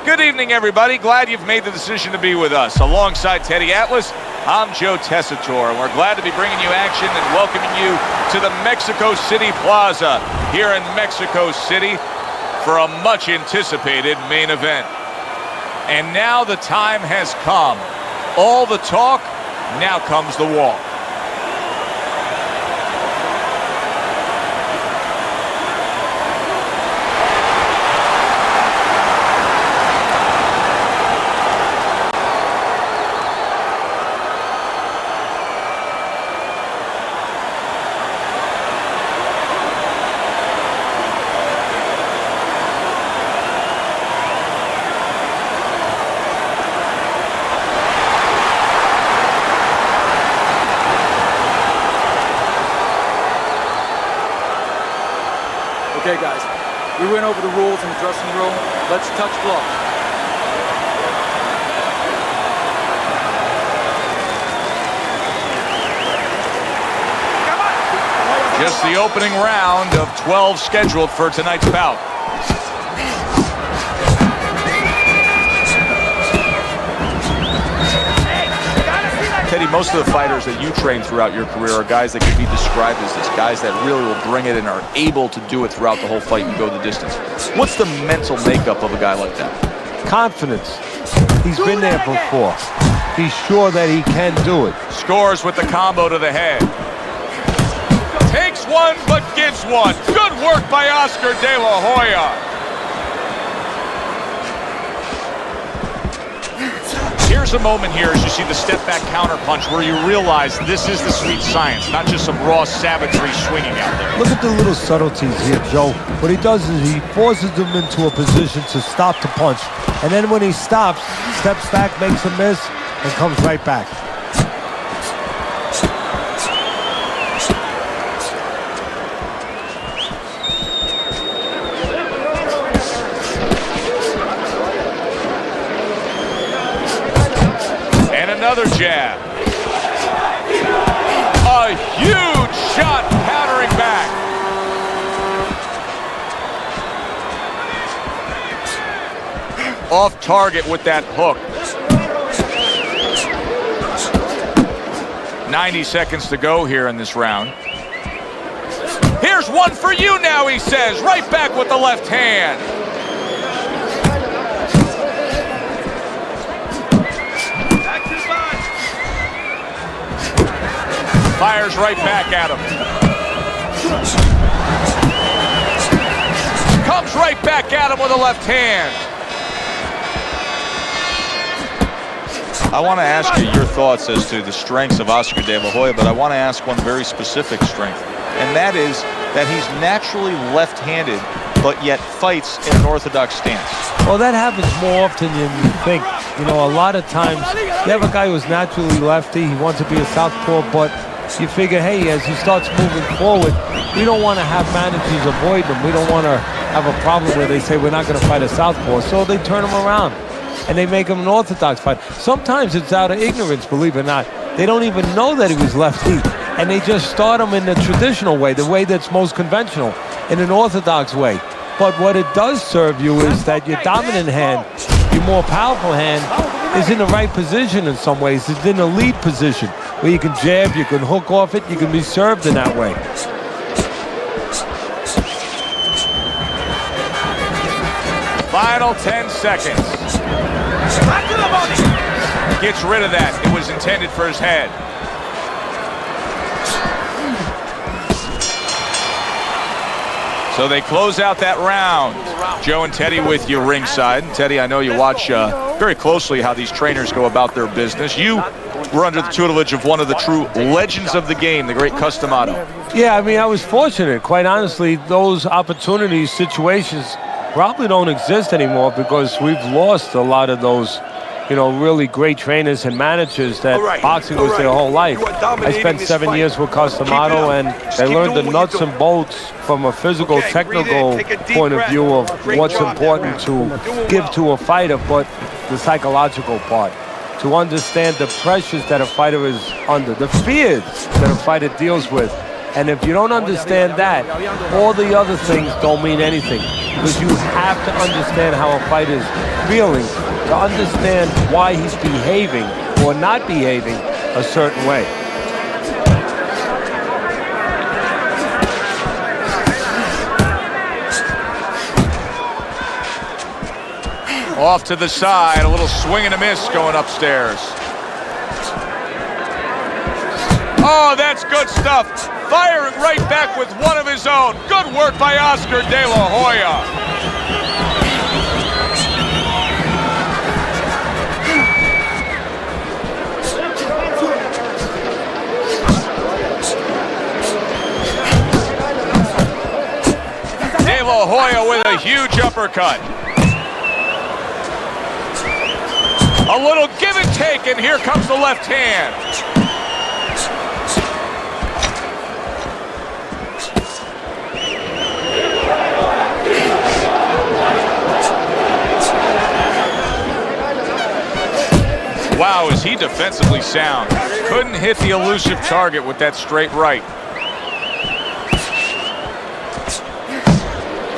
Good evening, everybody. Glad you've made the decision to be with us. Alongside Teddy Atlas, I'm Joe Tessitore, and we're glad to be bringing you action and welcoming you to the Mexico City Plaza here in Mexico City for a much-anticipated main event. And now the time has come. All the talk, now comes the walk. Okay, guys, we went over the rules in the dressing room. Let's touch gloves. Just the opening round of 12 scheduled for tonight's bout. Teddy, most of the fighters that you train throughout your career are guys that can be described as this, guys that really will bring it and are able to do it throughout the whole fight and go the distance. What's the mental makeup of a guy like that? Confidence. He's been there before. He's sure that he can do it. Scores with the combo to the head. Takes one, but gives one. Good work by Oscar De La Hoya. Here's a moment here as you see the step-back counter-punch where you realize this is the sweet science, not just some raw savagery swinging out there. Look at the little subtleties here, Joe. What he does is he forces them into a position to stop the punch. And then when he stops, steps back, makes a miss, and comes right back. Another jab. A huge shot countering back. Off target with that hook. 90 seconds to go here in this round. Here's one for you now, he says. Right back with the left hand. Fires right back at him. Comes right back at him with a left hand. I want to ask you your thoughts as to the strengths of Oscar De La Hoya, but I want to ask one very specific strength, and that is that he's naturally left-handed, but yet fights in an orthodox stance. Well, that happens more often than you think. You know, a lot of times, you have a guy who's naturally lefty, he wants to be a southpaw, but you figure, hey, as he starts moving forward, we don't want to have managers avoid him. We don't want to have a problem where they say we're not going to fight a southpaw. So they turn him around, and they make him an orthodox fighter. Sometimes it's out of ignorance, believe it or not. They don't even know that he was lefty, and they just start him in the traditional way, the way that's most conventional, in an orthodox way. But what it does serve you is that your dominant hand, your more powerful hand, is in the right position in some ways. It's in the lead position where you can jab, you can hook off it, you can be served in that way. Final 10 seconds. Gets rid of that. It was intended for his head. So they close out that round. Joe and Teddy with you ringside. And Teddy, I know you watch very closely how these trainers go about their business. You were under the tutelage of one of the true legends of the game, the great Customato. Yeah, I mean, I was fortunate. Quite honestly, those opportunities, situations probably don't exist anymore because we've lost a lot of those, you know, really great trainers and managers that boxing was their whole life. I spent 7 years with Customato, and I learned the nuts and bolts from a physical, technical point of view of what's important to give to a fighter, but the psychological part. To understand the pressures that a fighter is under, the fears that a fighter deals with, And if you don't understand that, all the other things don't mean anything. Because you have to understand how a fighter's feeling to understand why he's behaving or not behaving a certain way. Off to the side, a little swing and a miss going upstairs. Oh, that's good stuff. Firing right back with one of his own. Good work by Oscar De La Hoya. De La Hoya with a huge uppercut. A little give and take, and here comes the left hand. Wow, is he defensively sound. Couldn't hit the elusive target with that straight right.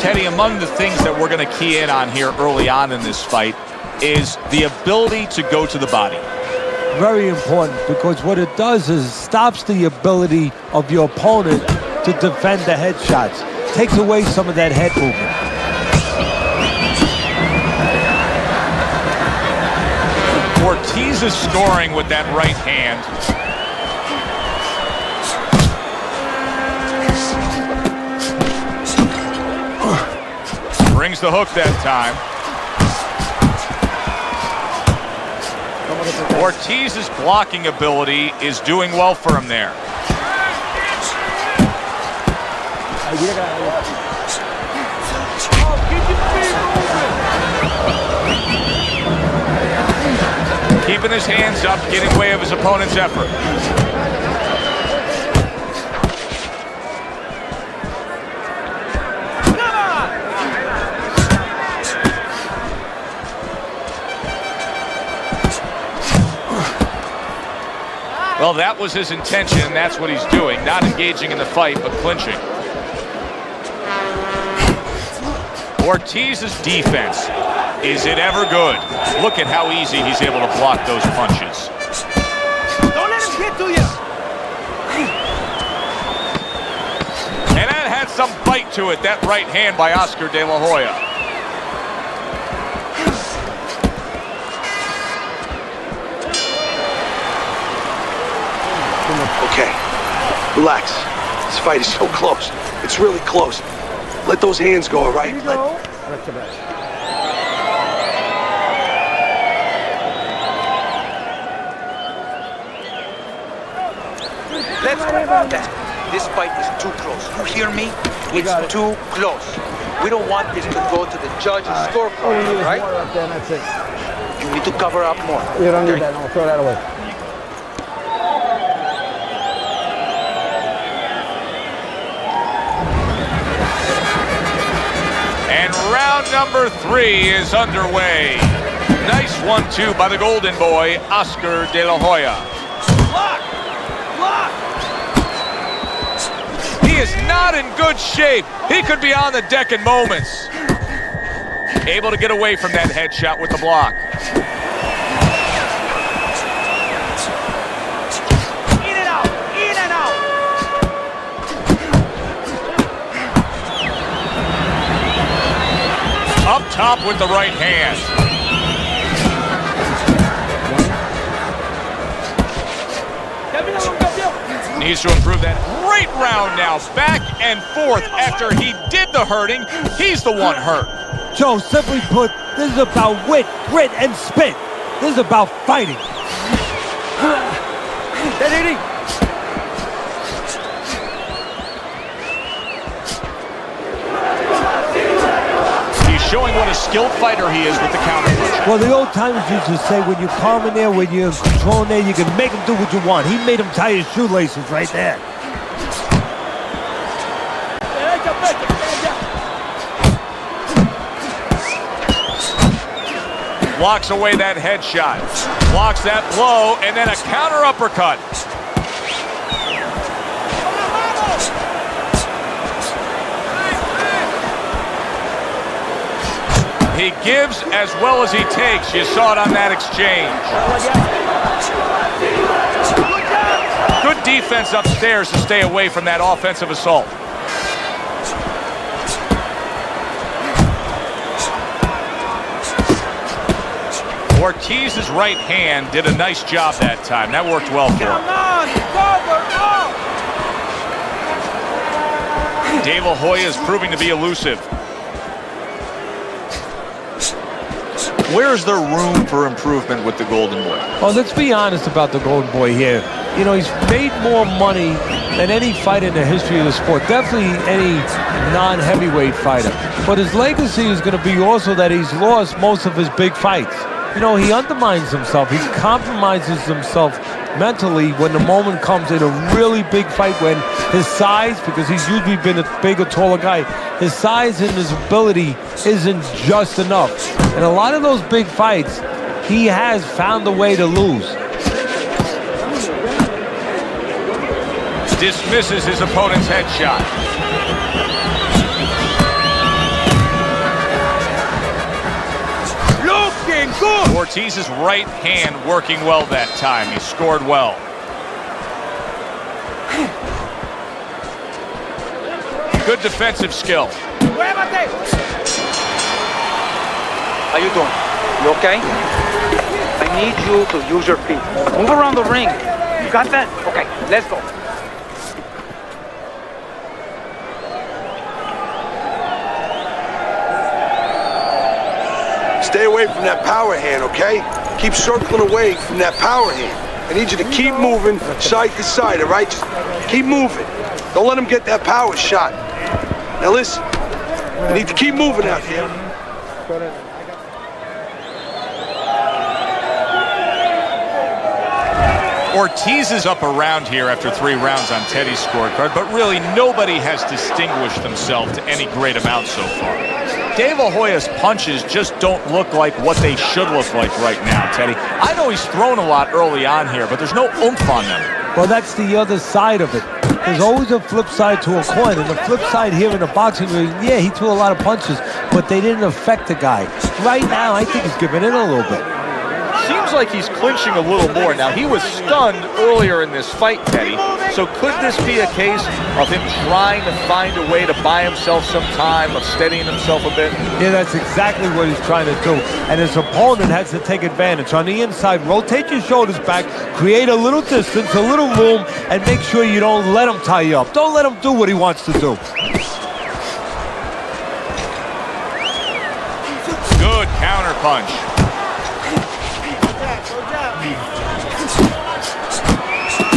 Teddy, among the things that we're going to key in on here early on in this fight is the ability to go to the body. Very important, because what it does is it stops the ability of your opponent to defend the headshots. Takes away some of that head movement. Ortiz is scoring with that right hand. Brings the hook that time. Ortiz's blocking ability is doing well for him there. Keeping his hands up, getting way of his opponent's effort. Well, that was his intention, and that's what he's doing. Not engaging in the fight, but clinching. Ortiz's defense. Is it ever good? Look at how easy he's able to block those punches. Don't let him get to you. And that had some bite to it, that right hand by Oscar De La Hoya. Okay, relax. This fight is so close. It's really close. Let those hands go, all right? This fight is too close. You hear me? It's too close. We don't want this to go to the judge's scorecard, right? That's it. You need to cover up more. You don't need that. No, throw that away. And round number 3 is underway. Nice 1-2 by the golden boy, Oscar De La Hoya. Block! Block! He is not in good shape. He could be on the deck in moments. Able to get away from that headshot with the block. In and out! In and out! Up top with the right hand. Needs to improve that. Great round now. Back and forth after he did the hurting. He's the one hurt. Joe, simply put, this is about wit, grit, and spit. This is about fighting. He's showing what a skilled fighter he is with the counter punch. Well, the old timers used to say, when you're calm in there, when you're controlling there, you can make him do what you want. He made him tie his shoelaces right there. Blocks away that headshot. Blocks that blow, and then a counter uppercut. He gives as well as he takes. You saw it on that exchange. Good defense upstairs to stay away from that offensive assault. Ortiz's right hand did a nice job that time. That worked well for him. De La Hoya is proving to be elusive. Where's there room for improvement with the Golden Boy? Well, let's be honest about the Golden Boy here. You know, he's made more money than any fighter in the history of the sport. Definitely any non-heavyweight fighter. But his legacy is going to be also that he's lost most of his big fights. You know, he undermines himself. He compromises himself mentally when the moment comes in a really big fight when his size, because he's usually been a bigger, taller guy, his size and his ability isn't just enough. And a lot of those big fights, he has found a way to lose. Dismisses his opponent's headshot. Looking good! Ortiz's right hand working well that time. He scored well. Good defensive skill. How you doing? You okay? I need you to use your feet. Move around the ring. You got that? Okay, let's go. Stay away from that power hand, okay? Keep circling away from that power hand. I need you to keep moving side to side, all right? Just keep moving. Don't let him get that power shot. Now listen, you need to keep moving out here. Ortiz is up around here after 3 rounds on Teddy's scorecard, but really nobody has distinguished themselves to any great amount so far. De La Hoya's punches just don't look like what they should look like right now, Teddy. I know he's thrown a lot early on here, but there's no oomph on them. Well, that's the other side of it. There's always a flip side to a coin, and the flip side here in the boxing ring, yeah, he threw a lot of punches, but they didn't affect the guy. Right now, I think he's giving in a little bit. Seems like he's clinching a little more. Now, he was stunned earlier in this fight, Teddy. So could this be a case of him trying to find a way to buy himself some time, of steadying himself a bit? Yeah, that's exactly what he's trying to do. And his opponent has to take advantage. On the inside, rotate your shoulders back, create a little distance, a little room, and make sure you don't let him tie you up. Don't let him do what he wants to do. Good counter punch.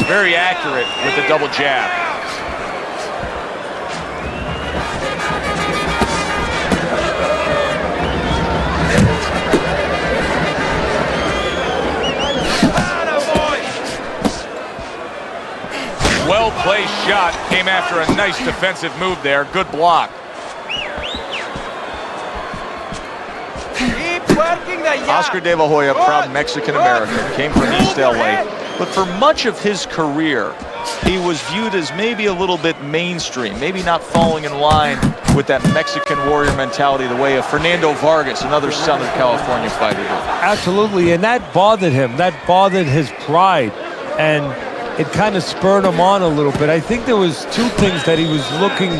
Very accurate with the double jab. Well-placed shot came after a nice defensive move there. Good block. Oscar De La Hoya, proud Mexican-American, came from East LA. But for much of his career, he was viewed as maybe a little bit mainstream, maybe not falling in line with that Mexican warrior mentality the way of Fernando Vargas, another Southern California fighter did. Absolutely, and that bothered him. That bothered his pride, and it kind of spurred him on a little bit. I think there was 2 things that he was looking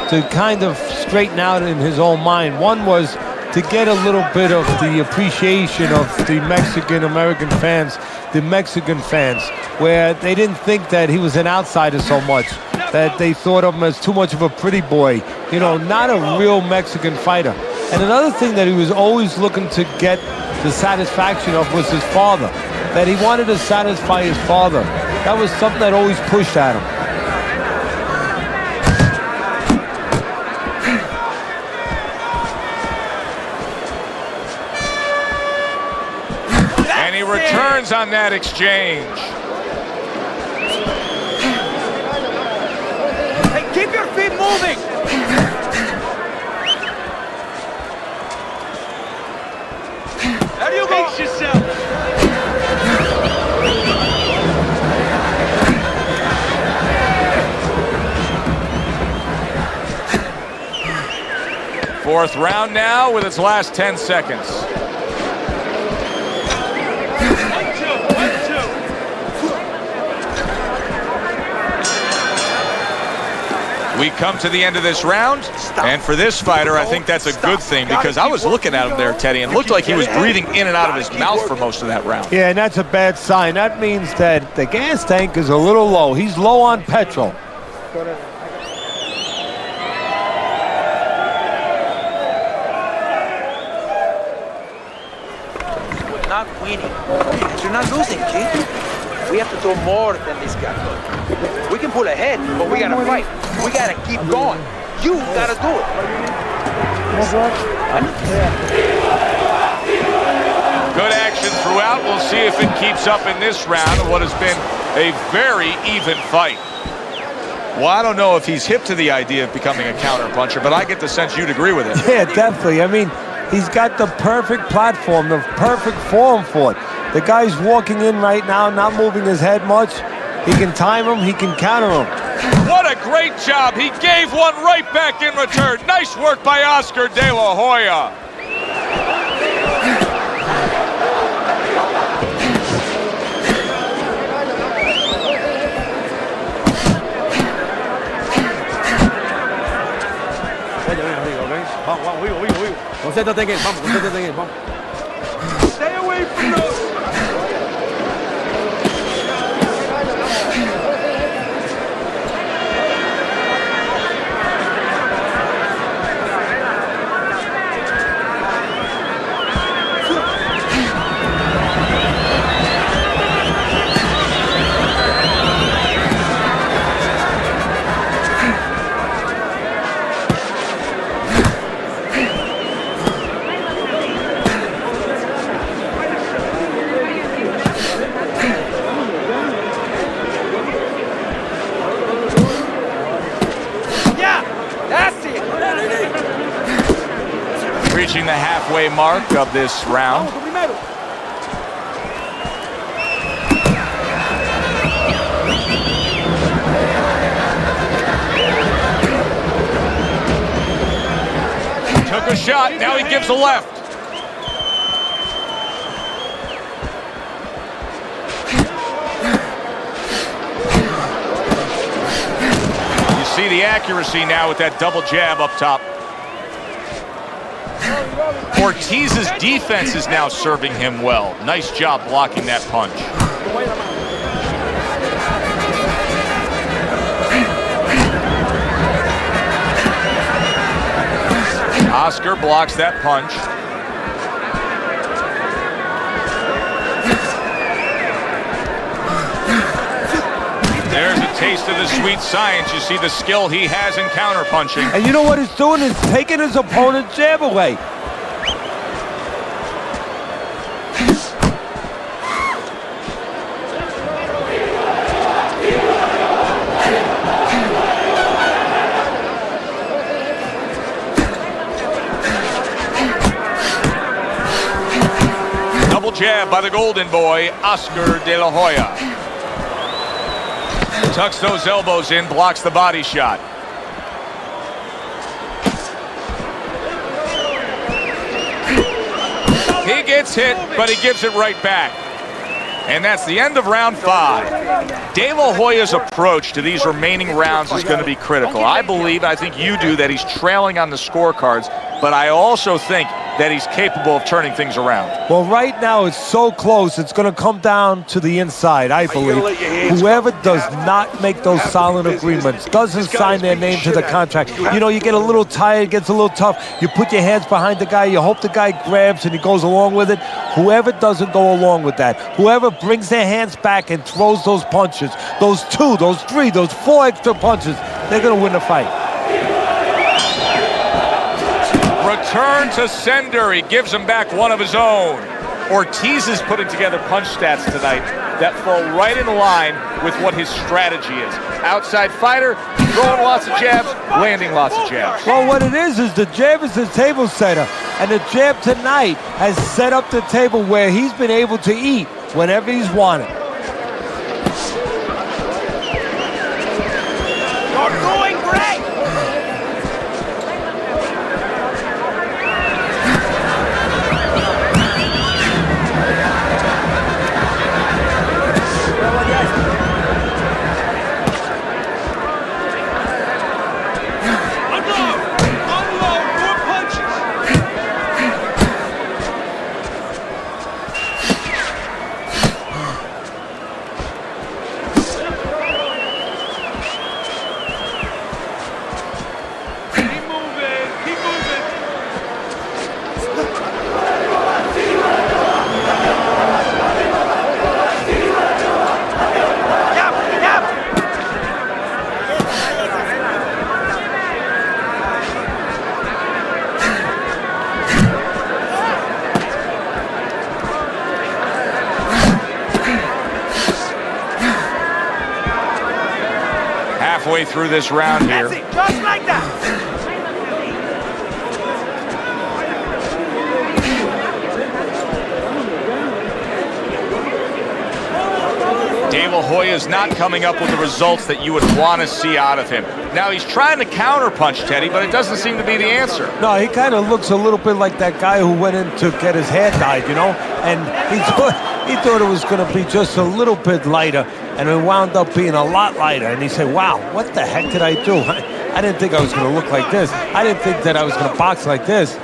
to kind of straighten out in his own mind. One was to get a little bit of the appreciation of the Mexican-American fans, the Mexican fans, where they didn't think that he was an outsider so much, that they thought of him as too much of a pretty boy, you know, not a real Mexican fighter. And another thing that he was always looking to get the satisfaction of was his father, that he wanted to satisfy his father. That was something that always pushed at him. He returns on that exchange. Hey, keep your feet moving! There you go! Pace yourself! Fourth round now with its last 10 seconds. We come to the end of this round, and for this fighter, I think that's a good thing, because I was looking at him there, Teddy, and it looked like he was breathing in and out of his mouth for most of that round. Yeah, and that's a bad sign. That means that the gas tank is a little low. He's low on petrol. We're not winning. You're not losing, kid. We have to throw more than this guy. We can pull ahead, but we gotta fight. We gotta keep going. You gotta do it. Good action throughout. We'll see if it keeps up in this round of what has been a very even fight. Well, I don't know if he's hip to the idea of becoming a counterpuncher, but I get the sense you'd agree with it. Yeah, definitely. I mean, he's got the perfect platform, the perfect form for it. The guy's walking in right now, not moving his head much. He can time him, he can counter him. What a great job. He gave one right back in return. Nice work by Oscar De La Hoya. Stay away from those. Reaching the halfway mark of this round. Took a shot, now he gives a left. You see the accuracy now with that double jab up top. Ortiz's defense is now serving him well. Nice job blocking that punch. Oscar blocks that punch. There's a taste of the sweet science. You see the skill he has in counterpunching. And you know what he's doing? He's taking his opponent's jab away. Double jab by the golden boy, Oscar De La Hoya. Tucks those elbows in, blocks the body shot. He gets hit, but he gives it right back. And that's the end of round 5. De La Hoya's approach to these remaining rounds is going to be critical. I think you do, that he's trailing on the scorecards, but I also think that he's capable of turning things around. Well, right now it's so close, it's going to come down to the inside, I believe. Whoever does not make those silent agreements, doesn't sign their name to the contract. You know, you get a little tired, gets a little tough. You put your hands behind the guy, you hope the guy grabs and he goes along with it. Whoever doesn't go along with that, whoever brings their hands back and throws those punches, those 2, those 3, those 4 extra punches, they're going to win the fight. Return to sender. He gives him back one of his own. Ortiz is putting together punch stats tonight that fall right in line with what his strategy is. Outside fighter, throwing lots of jabs, landing lots of jabs. Well, what it is the jab is the table setter. And the jab tonight has set up the table where he's been able to eat whenever he's wanted. You're doing great! way through this round here. That's it, just like that. Hoya is not coming up with the results that you would want to see out of him. Now, he's trying to counterpunch, Teddy, but it doesn't seem to be the answer. No, he kind of looks a little bit like that guy who went in to get his hair dyed, you know? And he thought it was going to be just a little bit lighter, and it wound up being a lot lighter. And he said, wow, what the heck did I do? I didn't think I was going to look like this. I didn't think that I was going to box like this.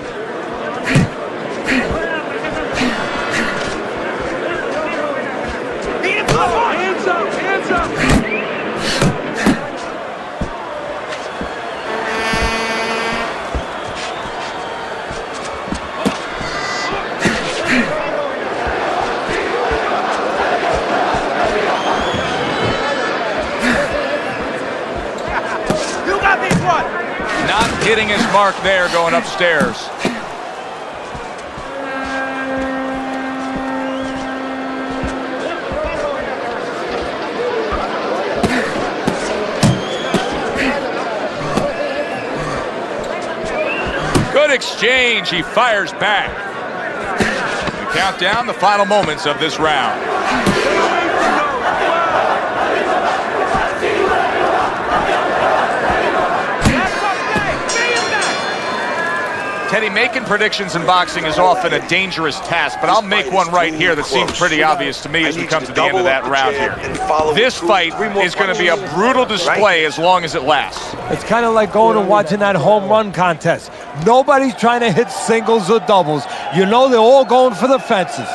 Hitting his mark there, going upstairs. Good exchange. He fires back. We count down the final moments of this round. Teddy, making predictions in boxing is often a dangerous task, but I'll make one right here that seems pretty obvious to me as we come to the end of that round here. This fight is going to be a brutal display as long as it lasts. It's kind of like going and watching that home run contest. Nobody's trying to hit singles or doubles. You know they're all going for the fences.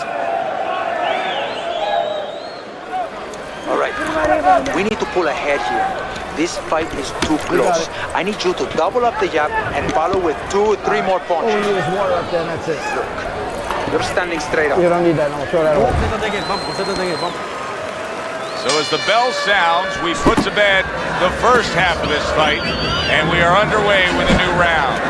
All right, we need to pull ahead here. This fight is too close. I need you to double up the jab and follow with 2 or 3 more punches. All we need is water up there, and that's it. Look, you're standing straight up. You don't need that, no. Throw that away. So as the bell sounds, we put to bed the first half of this fight, and we are underway with a new round.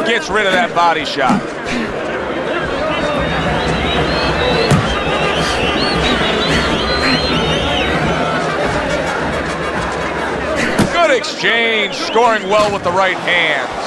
Gets rid of that body shot. Good exchange, scoring well with the right hands.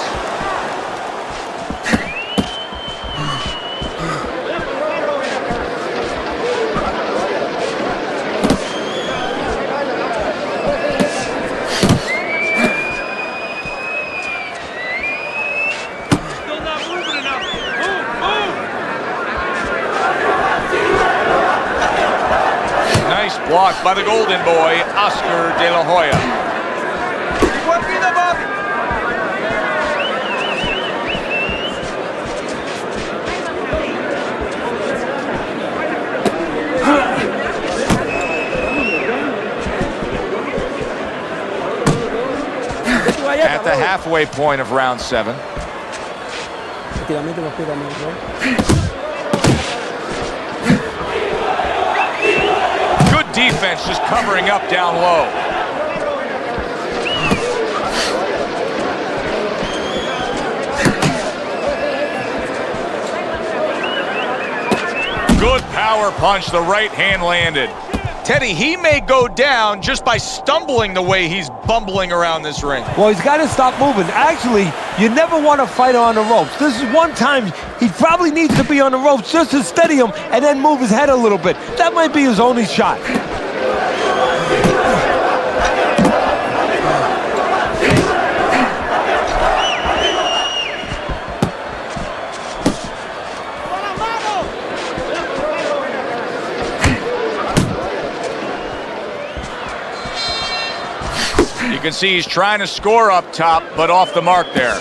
Blocked by the golden boy, Oscar De La Hoya. At the halfway point of round 7. Defense just covering up down low. Good power punch, the right hand landed. Teddy, he may go down just by stumbling the way he's bumbling around this ring. Well, he's got to stop moving. Actually, you never want to fight on the ropes. This is one time he probably needs to be on the ropes just to steady him and then move his head a little bit. That might be his only shot. You can see he's trying to score up top, but off the mark there.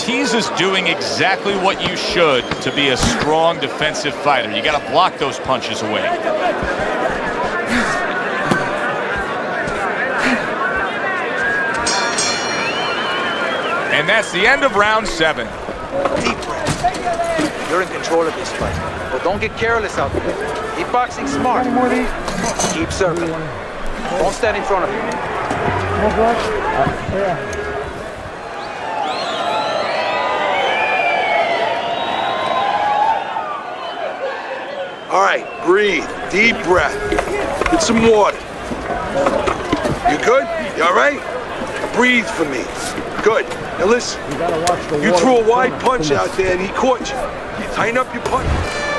Ortiz is doing exactly what you should to be a strong defensive fighter. You got to block those punches away. And that's the end of round 7. Deep breath. You're in control of this fight, but don't get careless out there. Keep boxing smart. Keep serving. Don't stand in front of him. All right, breathe. Deep breath. Get some water. You good? You all right? Breathe for me. Good. Now listen. You threw a wide punch out there and he caught you. Tighten up your punch.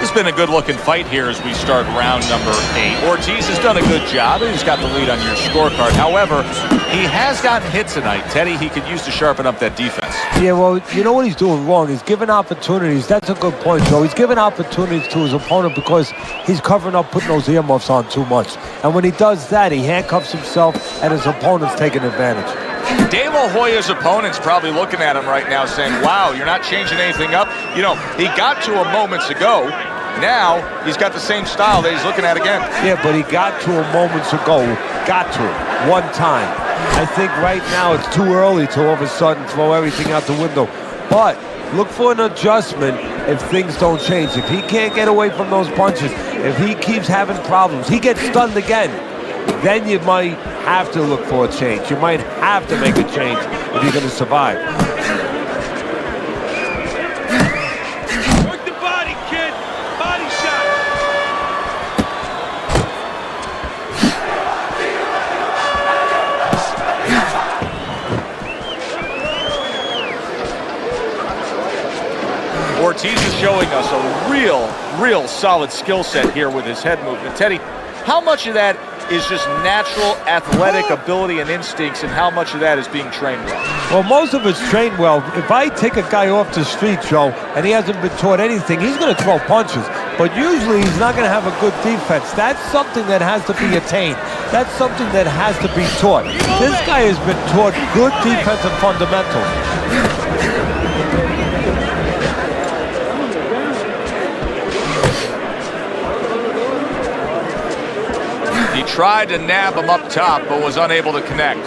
It's been a good-looking fight here as we start round number 8. Ortiz has done a good job. He's got the lead on your scorecard. However, he has gotten hit tonight. Teddy, he could use to sharpen up that defense. Yeah, well, you know what he's doing wrong? He's giving opportunities. That's a good point, Joe. He's giving opportunities to his opponent because he's covering up, putting those earmuffs on too much. And when he does that, he handcuffs himself, and his opponent's taking advantage. De La Hoya's opponent's probably looking at him right now saying, wow, you're not changing anything up. You know, he got to him moments ago. Now, he's got the same style that he's looking at again. Yeah, but he got to him moments ago. Got to him. One time. I think right now it's too early to all of a sudden throw everything out the window. But look for an adjustment if things don't change. If he can't get away from those punches, if he keeps having problems, he gets stunned again, then you might have to look for a change. You might have to make a change if you're going to survive. Work the body, kid. Body shot. Ortiz is showing us a real solid skill set here with his head movement. Teddy, how much of that is just natural athletic ability and instincts, and how much of that is being trained well? Well, most of it's trained well. If I take a guy off the street, Joe, and he hasn't been taught anything, he's going to throw punches. But usually he's not going to have a good defense. That's something that has to be attained. That's something that has to be taught. This guy has been taught good defensive fundamentals. He tried to nab him up top, but was unable to connect.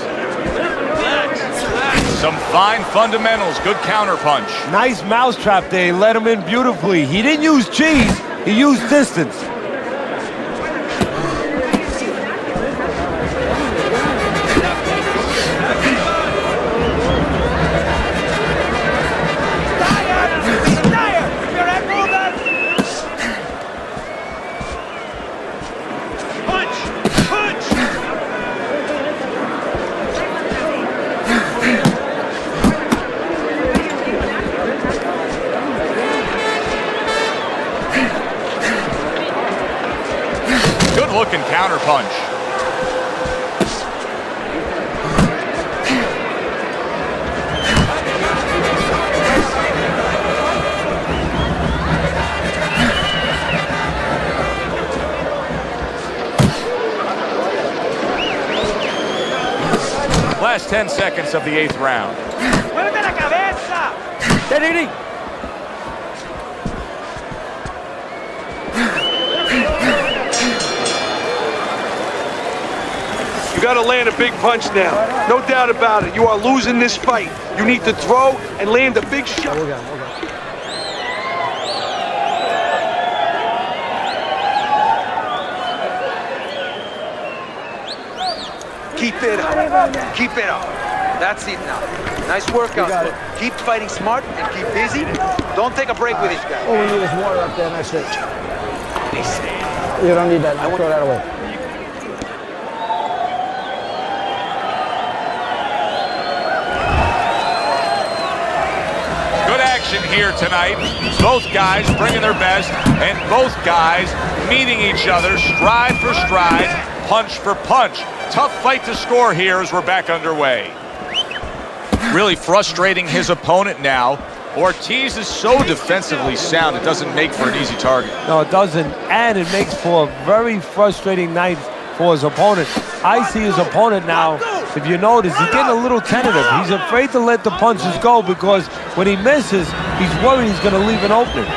Some fine fundamentals, good counterpunch. Nice mousetrap there. He let him in beautifully. He didn't use cheese. He used distance. Looking counterpunch. Last 10 seconds of the 8th round. You gotta land a big punch now. No doubt about it. You are losing this fight. You need to throw and land a big shot. Keep it up. Keep it up. That's it now. Nice workout. Keep fighting smart and keep busy. Don't take a break with this guy. All we need is water up there, and that's it. You don't need that. I'll throw that away. Here tonight. Both guys bringing their best, and both guys meeting each other stride for stride, punch for punch. Tough fight to score here as we're back underway. Really frustrating his opponent now. Ortiz is so defensively sound, it doesn't make for an easy target. No, it doesn't, and it makes for a very frustrating night for his opponent. I see his opponent now if you notice, he's getting a little tentative. He's afraid to let the punches go because when he misses, he's worried he's going to leave an opening.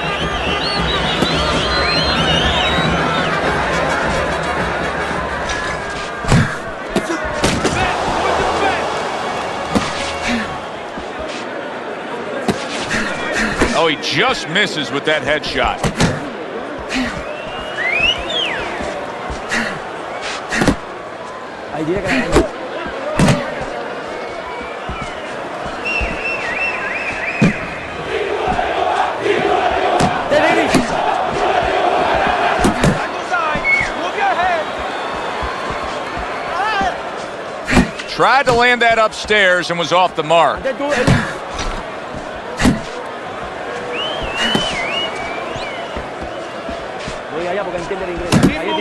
Oh, he just misses with that headshot. Tried to land that upstairs and was off the mark.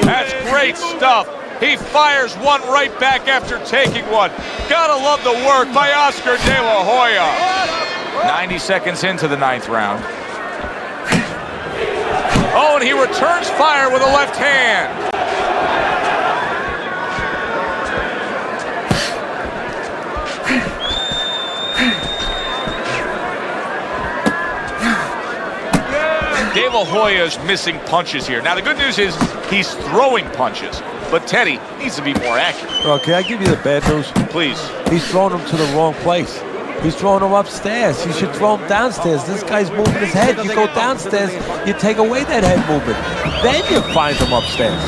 That's great stuff. He fires one right back after taking one. Gotta love the work by Oscar De La Hoya. 90 seconds into the 9th round. Oh, and he returns fire with a left hand. De La Hoya is missing punches here. Now, the good news is he's throwing punches, but Teddy needs to be more accurate. Well, can I give you the bad news? Please. He's throwing him to the wrong place. He's throwing him upstairs. He should throw him downstairs. This guy's moving his head. You go downstairs, you take away that head movement. Then you find him upstairs.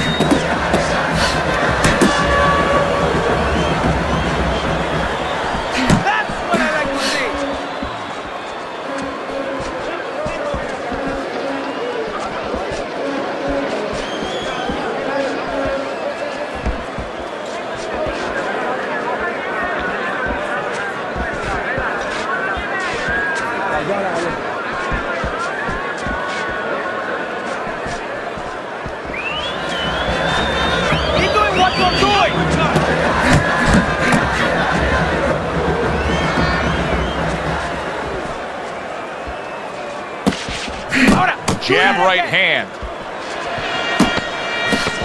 Jab right hand.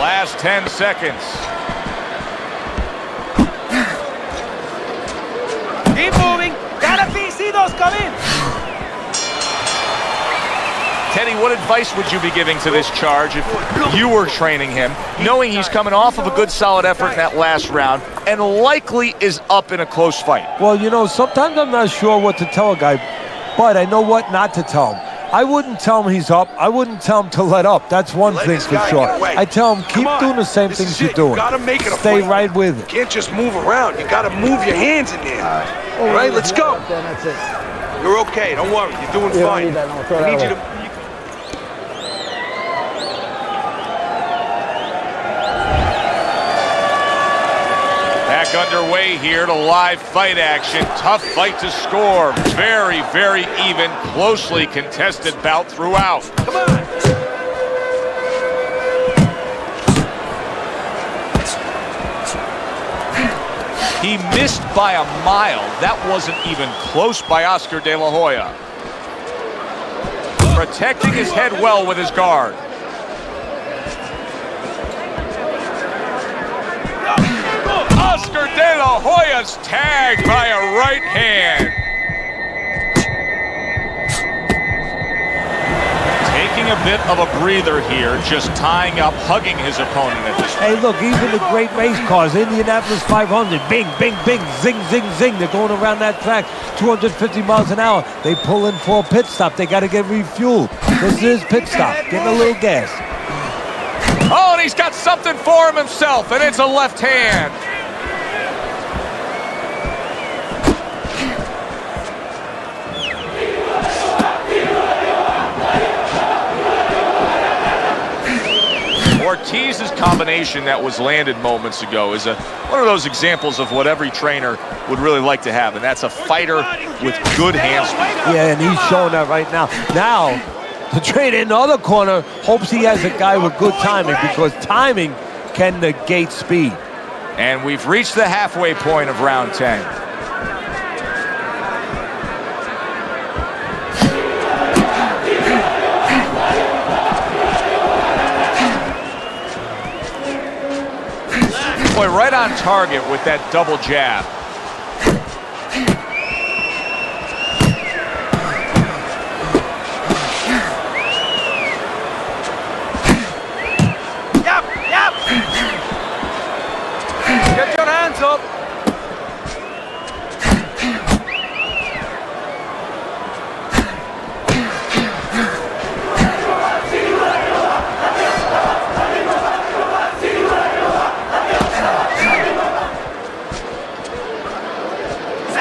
Last 10 seconds. Keep moving. Gotta see those come in. Teddy, what advice would you be giving to this charge if you were training him, knowing he's coming off of a good solid effort in that last round and likely is up in a close fight? Well, you know, sometimes I'm not sure what to tell a guy, but I know what not to tell him. I wouldn't tell him he's up. I wouldn't tell him to let up. That's one thing for sure. I tell him keep doing the same things you're doing. Stay right with it. You can't just move around. You gotta move your hands in there. All right, let's go. That's it. You're okay. Don't worry. You're doing fine. I need you to. Back underway here to live fight action. Tough fight to score. Very, very even, closely contested bout throughout. Come on. He missed by a mile. That wasn't even close by Oscar De La Hoya. Protecting his head well with his guard. Oscar De La Hoya's tagged by a right hand. Taking a bit of a breather here, just tying up, hugging his opponent at this point. Hey, look, even the great race cars, Indianapolis 500, bing, bing, bing, zing, zing, zing. They're going around that track 250 miles an hour. They pull in for a pit stop. They got to get refueled. This is pit stop, getting a little gas. Oh, and he's got something for him himself, and it's a left hand. Ortiz's combination that was landed moments ago is one of those examples of what every trainer would really like to have, and that's a fighter with good hand speed. Yeah, and he's showing that right now. Now, the trainer in the other corner hopes he has a guy with good timing, because timing can negate speed. And we've reached the halfway point of round 10. Boy, right on target with that double jab. Get your hands up.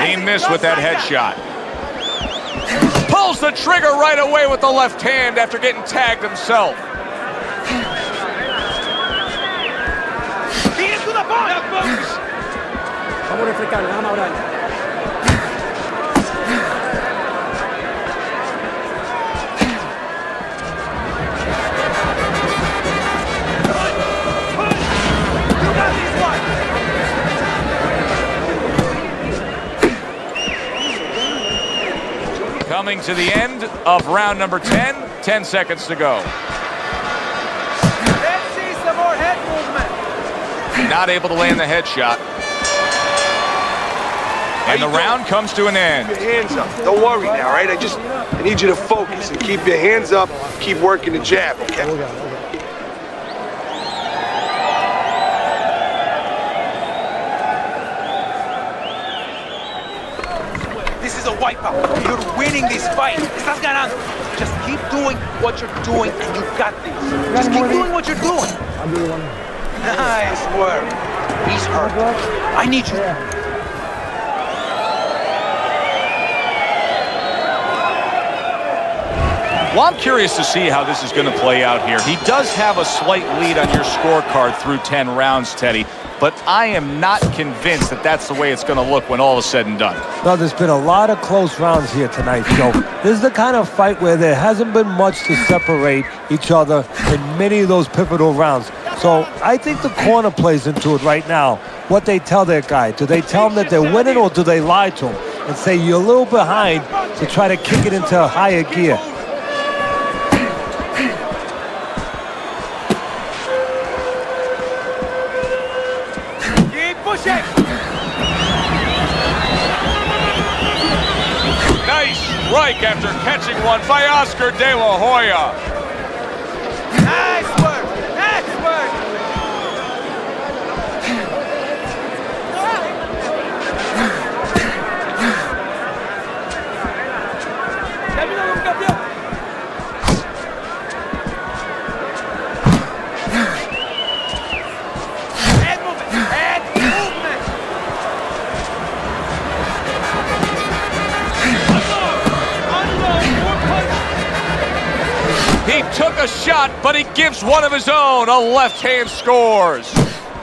He missed with that headshot. Pulls the trigger right away with the left hand after getting tagged himself. Vamos a refrescar, vamos a orar. Coming to the end of round number 10, 10 seconds to go. Let's see some more head movement. Not able to land the headshot. And the round comes to an end. Keep your hands up. Don't worry now, all right? I need you to focus and keep your hands up. Keep working the jab, okay? This is a wipeout. You're winning this fight. Estás ganando. Just keep doing what you're doing, and you got this. Just keep doing what you're doing. I'll do one. Nice work. He's hurt. I need you. Well, I'm curious to see how this is going to play out here. He does have a slight lead on your scorecard through 10 rounds, Teddy, but I am not convinced that that's the way it's going to look when all is said and done. No, there's been a lot of close rounds here tonight, Joe. This is the kind of fight where there hasn't been much to separate each other in many of those pivotal rounds. So I think the corner plays into it right now. What they tell their guy. Do they tell him that they're winning, or do they lie to him and say you're a little behind to try to kick it into a higher gear? Nice strike after catching one by Oscar De La Hoya. Nice work. Nice work. Head movement. Head movement. He took a shot, but he gives one of his own. A left hand scores.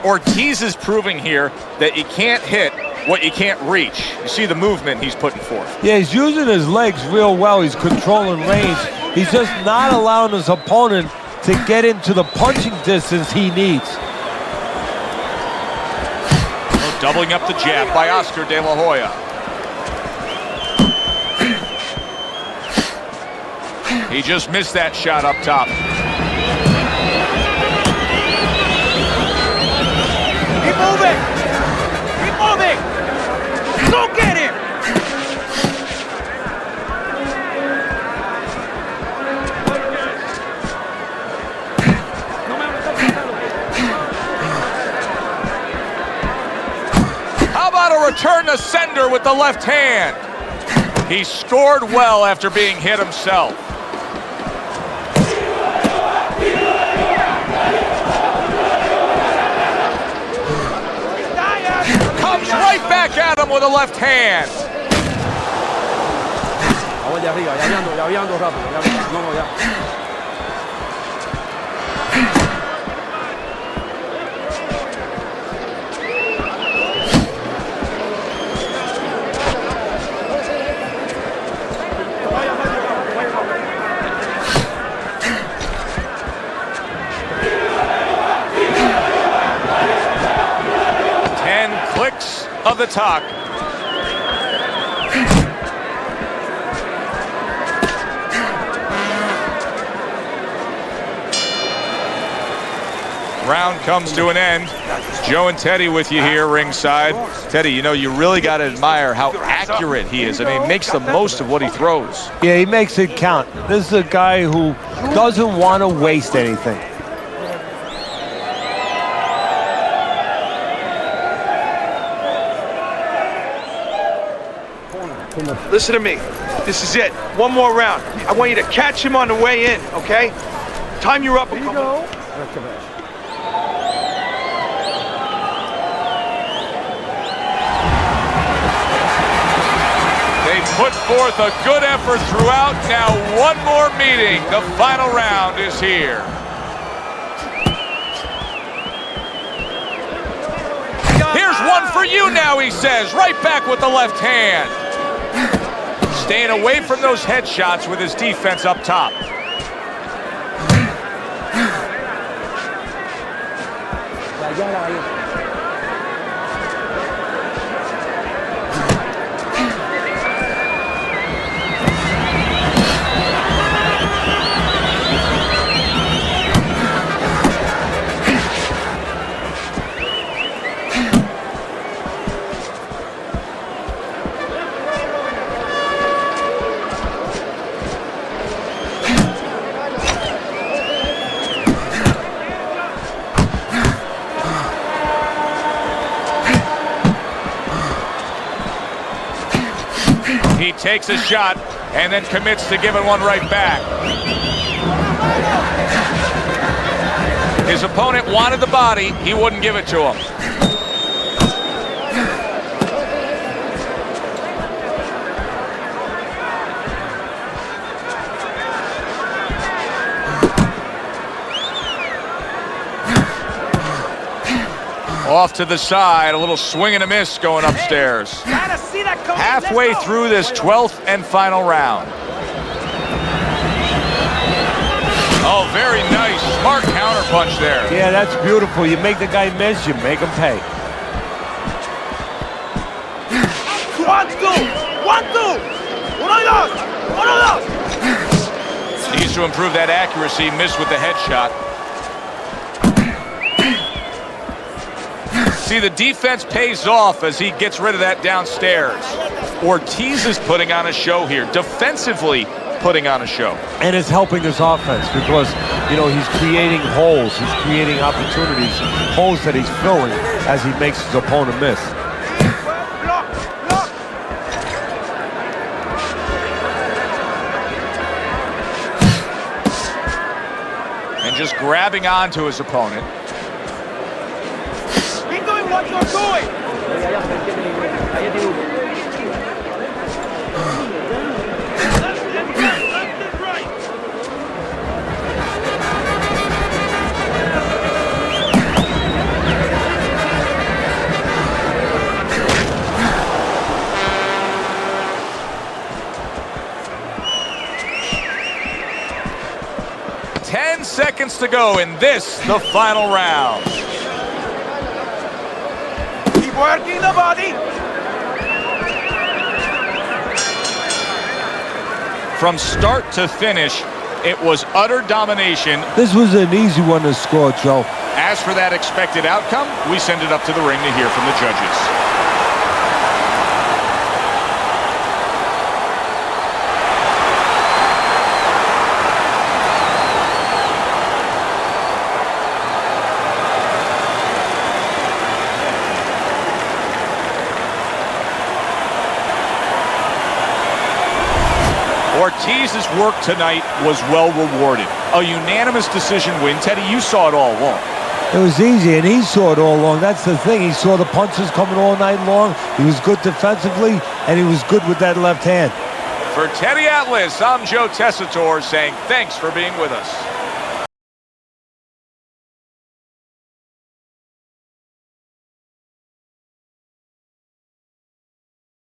Ortiz is proving here that you can't hit what you can't reach. You see the movement he's putting forth. Yeah, he's using his legs real well. He's controlling range. He's just not allowing his opponent to get into the punching distance he needs. Oh, doubling up the jab by Oscar De La Hoya. He just missed that shot up top. Keep moving. Keep moving. Go get him. How about a return to sender with the left hand? He scored well after being hit himself. Comes right back at him with a left hand. Vamos de arriba, llaveando rápido. No, ya. Of the talk. Round comes to an end. Joe and Teddy with you here ringside. Teddy, you know, you really got to admire how accurate he is. I mean, he makes the most of what he throws. Yeah, he makes it count. This is a guy who doesn't want to waste anything. Listen to me. This is it. One more round. I want you to catch him on the way in, okay? Time you're up. They put forth a good effort throughout. Now one more meeting. The final round is here. Here's one for you now, he says. Right back with the left hand. Staying away from those headshots with his defense up top. He takes a shot and then commits to giving one right back. His opponent wanted the body. He wouldn't give it to him. Off to the side, a little swing and a miss going upstairs. Halfway through this 12th and final round. Oh, very nice. Smart counterpunch there. Yeah, that's beautiful. You make the guy miss, you make him pay. 1, 2, 1, 2. Needs to improve that accuracy. Missed with the headshot. See, the defense pays off as he gets rid of that downstairs. Ortiz is putting on a show here, defensively putting on a show. And it's helping his offense because, you know, he's creating holes. He's creating opportunities, holes that he's filling as he makes his opponent miss. And just grabbing onto his opponent. What you're doing? 10 seconds to go in this, the final round. Keep working the body. From start to finish, it was utter domination. This was an easy one to score, Joe. As for that expected outcome, we send it up to the ring to hear from the judges. Ortiz's work tonight was well rewarded. A unanimous decision win. Teddy, you saw it all along. It was easy, and he saw it all along. That's the thing. He saw the punches coming all night long. He was good defensively, and he was good with that left hand. For Teddy Atlas, I'm Joe Tessitore saying thanks for being with us.